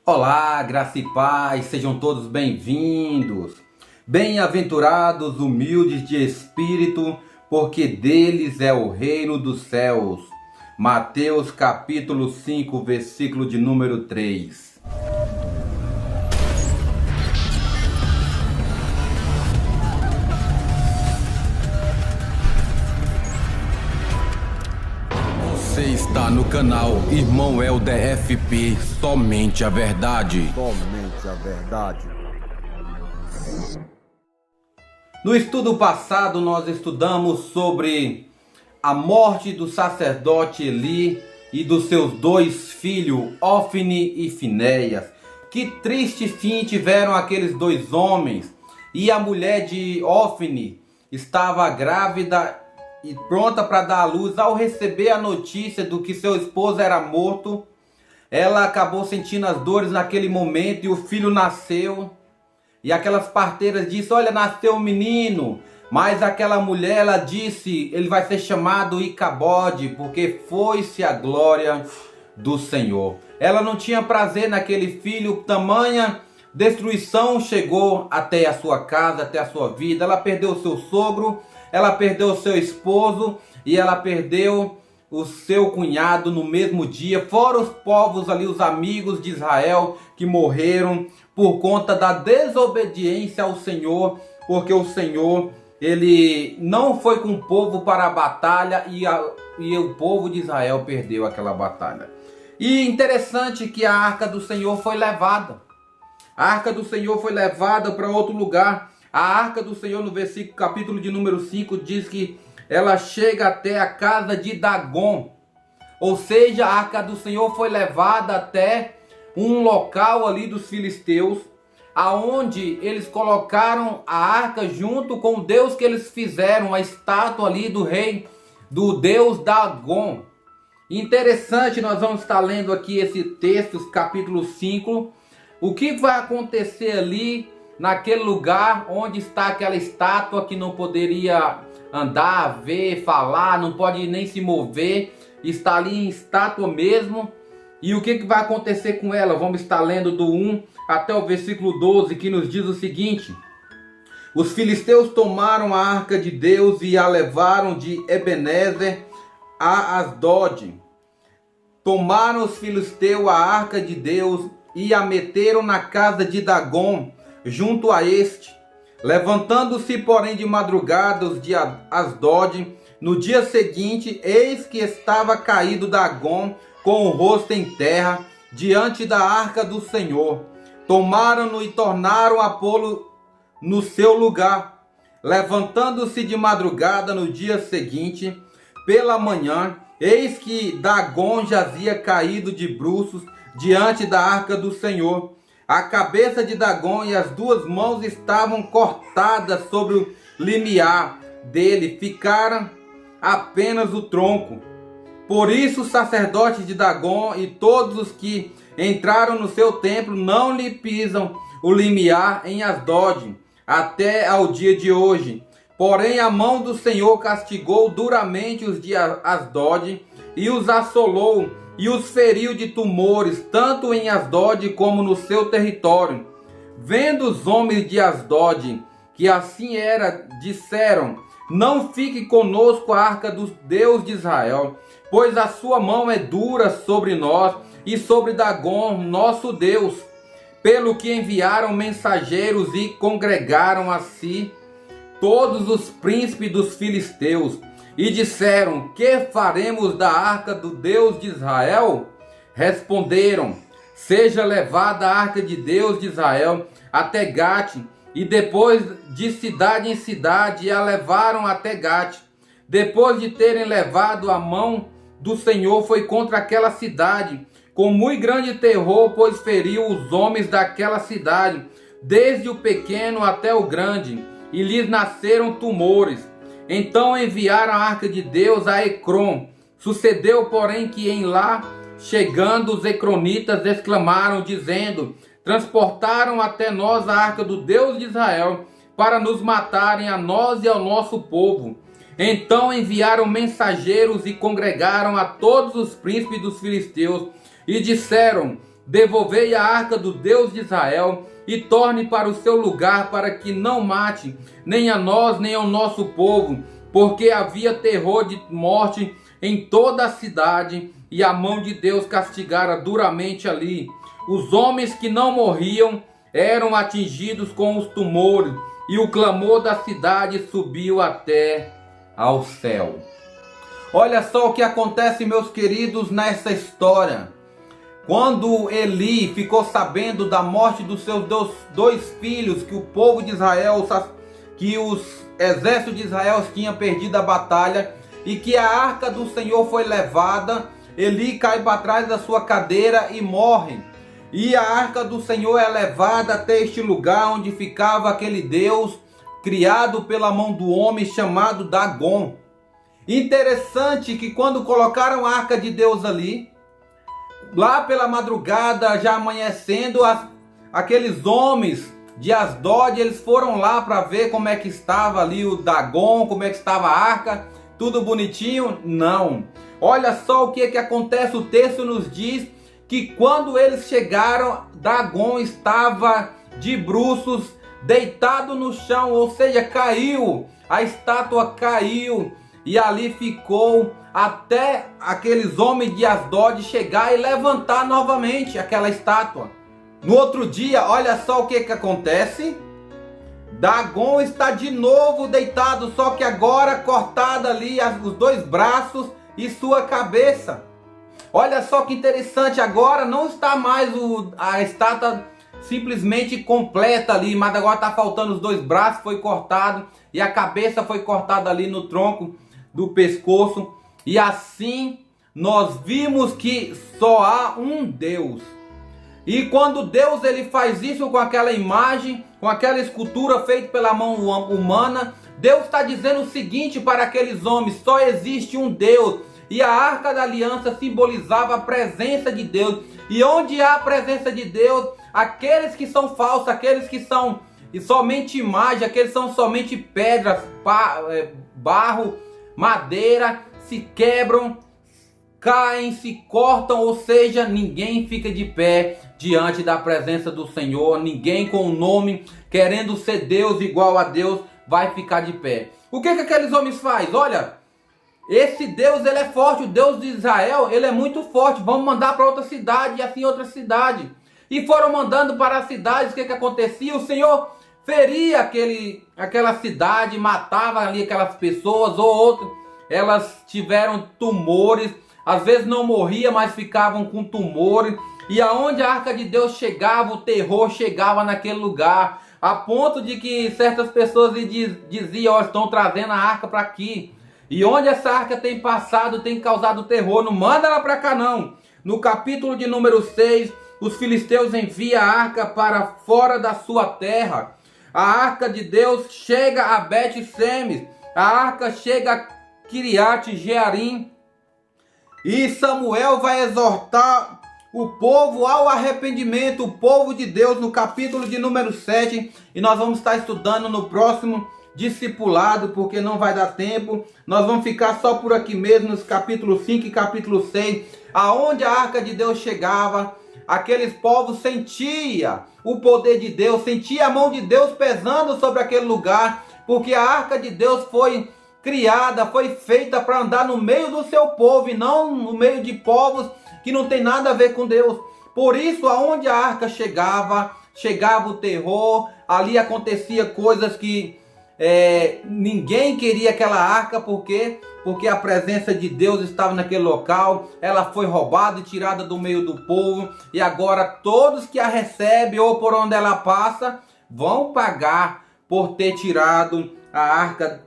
Olá, graça e paz, sejam todos bem-vindos. Bem-aventurados, humildes de espírito, porque deles é o reino dos céus. Mateus capítulo 5, versículo de número 3. Você está no canal Irmão Helder FP, somente a verdade. Somente a verdade. No estudo passado, nós estudamos sobre a morte do sacerdote Eli e dos seus dois filhos, Ofni e Finéias. Que triste fim tiveram aqueles dois homens. E a mulher de Ofni estava grávida e pronta para dar à luz. Ao receber a notícia do que seu esposo era morto, ela acabou sentindo as dores naquele momento e o filho nasceu. E aquelas parteiras disseram: olha, nasceu um menino. Mas aquela mulher, ela disse: ele vai ser chamado Icabode, porque foi-se a glória do Senhor. Ela não tinha prazer naquele filho, tamanha destruição chegou até a sua casa, até a sua vida. Ela perdeu o seu sogro, ela perdeu o seu esposo e ela perdeu o seu cunhado no mesmo dia. Fora os povos ali, os amigos de Israel que morreram por conta da desobediência ao Senhor, porque o Senhor, ele não foi com o povo para a batalha e o povo de Israel perdeu aquela batalha. E interessante que a arca do Senhor foi levada. A arca do Senhor foi levada para outro lugar. A arca do Senhor, no versículo, capítulo de número 5, diz que ela chega até a casa de Dagon. Ou seja, a arca do Senhor foi levada até um local ali dos filisteus, aonde eles colocaram a arca junto com o Deus que eles fizeram, a estátua ali do rei, do Deus Dagon. Interessante, nós vamos estar lendo aqui esse texto, capítulo 5. O que vai acontecer ali naquele lugar onde está aquela estátua que não poderia andar, ver, falar, não pode nem se mover, está ali em estátua mesmo. E o que vai acontecer com ela? Vamos estar lendo do 1 até o versículo 12, que nos diz o seguinte: os filisteus tomaram a arca de Deus e a levaram de Ebenezer a Asdod. Tomaram os filisteus a arca de Deus e a meteram na casa de Dagon, junto a este. Levantando-se, porém, de madrugada os de Asdod, no dia seguinte, eis que estava caído Dagon com o rosto em terra, diante da arca do Senhor. Tomaram-no e tornaram a pô-lo no seu lugar. Levantando-se de madrugada no dia seguinte, pela manhã, eis que Dagon jazia caído de bruços diante da arca do Senhor. A cabeça de Dagon e as duas mãos estavam cortadas sobre o limiar dele, ficaram apenas o tronco. Por isso os sacerdotes de Dagon e todos os que entraram no seu templo não lhe pisam o limiar em Asdod, até ao dia de hoje. Porém a mão do Senhor castigou duramente os de Asdod e os assolou e os feriu de tumores, tanto em Asdod como no seu território. Vendo os homens de Asdod que assim era, disseram: não fique conosco a arca do Deus de Israel, pois a sua mão é dura sobre nós e sobre Dagon, nosso Deus. Pelo que enviaram mensageiros e congregaram a si todos os príncipes dos filisteus, e disseram: que faremos da arca do Deus de Israel? Responderam: seja levada a arca de Deus de Israel até Gate, e depois de cidade em cidade, e a levaram até Gate. Depois de terem levado, a mão do Senhor foi contra aquela cidade, com muito grande terror, pois feriu os homens daquela cidade, desde o pequeno até o grande, e lhes nasceram tumores. Então enviaram a arca de Deus a Ecrom. Sucedeu, porém, que em lá, chegando, os ecronitas exclamaram, dizendo: transportaram até nós a arca do Deus de Israel, para nos matarem a nós e ao nosso povo. Então enviaram mensageiros e congregaram a todos os príncipes dos filisteus, e disseram: devolvei a arca do Deus de Israel e torne para o seu lugar, para que não mate nem a nós nem ao nosso povo, porque havia terror de morte em toda a cidade, e a mão de Deus castigara duramente ali. Os homens que não morriam eram atingidos com os tumores, e o clamor da cidade subiu até ao céu. Olha só o que acontece, meus queridos, nessa história. Quando Eli ficou sabendo da morte dos seus dois filhos, que o povo de Israel, que os exércitos de Israel tinham perdido a batalha e que a arca do Senhor foi levada, Eli cai para trás da sua cadeira e morre. E a arca do Senhor é levada até este lugar onde ficava aquele Deus criado pela mão do homem chamado Dagon. Interessante que quando colocaram a arca de Deus ali, lá pela madrugada, já amanhecendo, aqueles homens de Asdod, eles foram lá para ver como é que estava ali o Dagon, como é que estava a arca, tudo bonitinho? Não. Olha só o que acontece, o texto nos diz que quando eles chegaram, Dagon estava de bruços, deitado no chão, ou seja, caiu, a estátua caiu, e ali ficou até aqueles homens de Asdod chegar e levantar novamente aquela estátua. No outro dia, olha só o que acontece. Dagon está de novo deitado, só que agora cortado ali os dois braços e sua cabeça. Olha só que interessante, agora não está mais a estátua simplesmente completa ali, mas agora está faltando os dois braços, foi cortado, e a cabeça foi cortada ali no tronco do pescoço. E assim nós vimos que só há um Deus. E quando Deus ele faz isso com aquela imagem, com aquela escultura feita pela mão humana, Deus está dizendo o seguinte para aqueles homens: só existe um Deus. E a arca da aliança simbolizava a presença de Deus. E onde há a presença de Deus, aqueles que são falsos, aqueles que são somente imagem, aqueles que são somente pedras, barro, madeira, se quebram, caem, se cortam, ou seja, ninguém fica de pé diante da presença do Senhor. Ninguém com o nome, querendo ser Deus igual a Deus, vai ficar de pé. O que aqueles homens fazem? Olha, esse Deus ele é forte, o Deus de Israel ele é muito forte, vamos mandar para outra cidade, e assim outra cidade. E foram mandando para as cidades. O que acontecia? O Senhor feria aquela cidade, matava ali aquelas pessoas, ou outras, elas tiveram tumores, às vezes não morria, mas ficavam com tumores. E aonde a arca de Deus chegava, o terror chegava naquele lugar, a ponto de que certas pessoas diziam: estão trazendo a arca para aqui. E onde essa arca tem passado, tem causado terror, não manda ela para cá não. No capítulo de número 6, os filisteus enviam a arca para fora da sua terra. A arca de Deus chega a Bet-Semes, a arca chega a Kiriat Jearim, e Samuel vai exortar o povo ao arrependimento, o povo de Deus, no capítulo de número 7, e nós vamos estar estudando no próximo discipulado, porque não vai dar tempo. Nós vamos ficar só por aqui mesmo, nos capítulos 5 e capítulo 6, aonde a arca de Deus chegava, aqueles povos sentia o poder de Deus, sentia a mão de Deus pesando sobre aquele lugar, porque a arca de Deus foi criada, foi feita para andar no meio do seu povo e não no meio de povos que não tem nada a ver com Deus. Por isso, aonde a arca chegava o terror, ali acontecia coisas que ninguém queria aquela arca, porque a presença de Deus estava naquele local. Ela foi roubada e tirada do meio do povo, e agora todos que a recebem ou por onde ela passa vão pagar por ter tirado a arca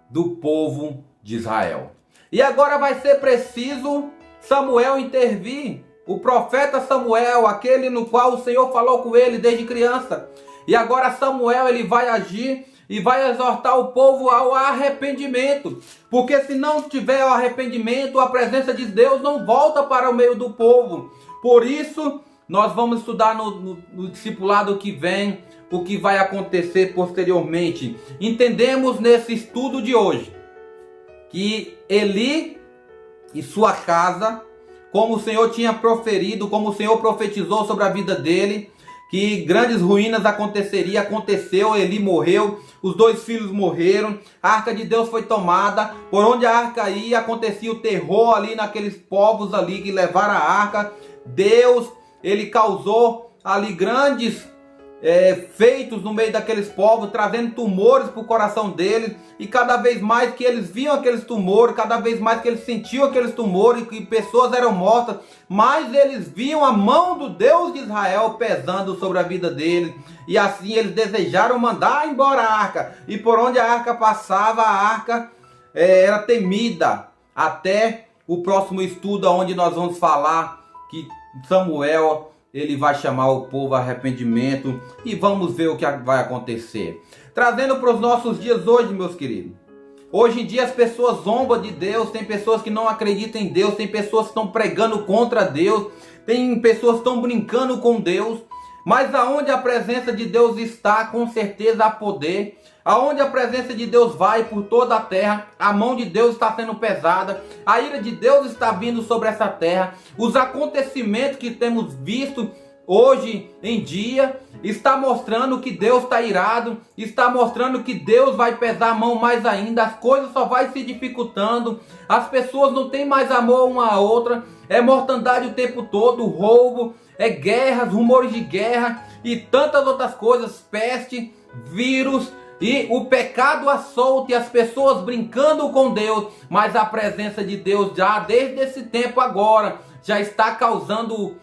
do povo de Israel. E agora vai ser preciso Samuel intervir, o profeta Samuel, aquele no qual o Senhor falou com ele desde criança. E agora Samuel ele vai agir e vai exortar o povo ao arrependimento, porque se não tiver o arrependimento, a presença de Deus não volta para o meio do povo. Por isso, nós vamos estudar no discipulado que vem o que vai acontecer posteriormente. Entendemos nesse estudo de hoje que Eli e sua casa como o Senhor tinha proferido, como o Senhor profetizou sobre a vida dele, que grandes ruínas aconteceu, Eli morreu, os 2 filhos morreram, a arca de Deus foi tomada, por onde a arca ia, acontecia o terror ali naqueles povos ali que levaram a arca. Deus, ele causou ali grandes feitos no meio daqueles povos, trazendo tumores para o coração deles, e cada vez mais que eles viam aqueles tumores, cada vez mais que eles sentiam aqueles tumores, que pessoas eram mortas, mais eles viam a mão do Deus de Israel pesando sobre a vida deles, e assim eles desejaram mandar embora a arca, e por onde a arca passava, a arca era temida, até o próximo estudo, onde nós vamos falar que Samuel, ele vai chamar o povo a arrependimento, e vamos ver o que vai acontecer. Trazendo para os nossos dias hoje, meus queridos. Hoje em dia as pessoas zombam de Deus, tem pessoas que não acreditam em Deus, tem pessoas que estão pregando contra Deus, tem pessoas que estão brincando com Deus. Mas aonde a presença de Deus está, com certeza há poder. Aonde a presença de Deus vai por toda a terra, a mão de Deus está sendo pesada, a ira de Deus está vindo sobre essa terra. Os acontecimentos que temos visto hoje em dia está mostrando que Deus está irado, está mostrando que Deus vai pesar a mão mais ainda, as coisas só vai se dificultando, as pessoas não têm mais amor uma à outra, é mortandade o tempo todo, roubo, é guerras, rumores de guerra e tantas outras coisas, peste, vírus, e o pecado à solta e as pessoas brincando com Deus, mas a presença de Deus já desde esse tempo agora já está causando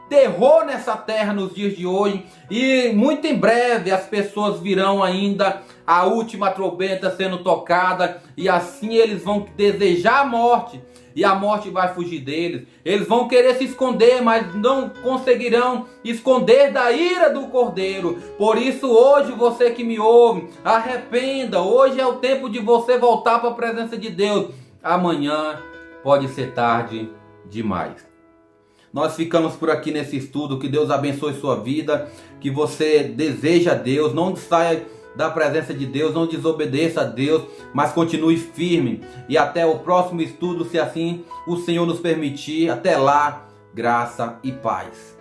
terror nessa terra nos dias de hoje, e muito em breve as pessoas virão ainda a última trombeta sendo tocada, e assim eles vão desejar a morte, e a morte vai fugir deles. Eles vão querer se esconder, mas não conseguirão esconder da ira do Cordeiro. Por isso hoje, você que me ouve, arrependa. Hoje é o tempo de você voltar para a presença de Deus. Amanhã pode ser tarde demais. Nós ficamos por aqui nesse estudo. Que Deus abençoe sua vida, que você deseja a Deus, não saia da presença de Deus, não desobedeça a Deus, mas continue firme. E até o próximo estudo, se assim o Senhor nos permitir. Até lá, graça e paz.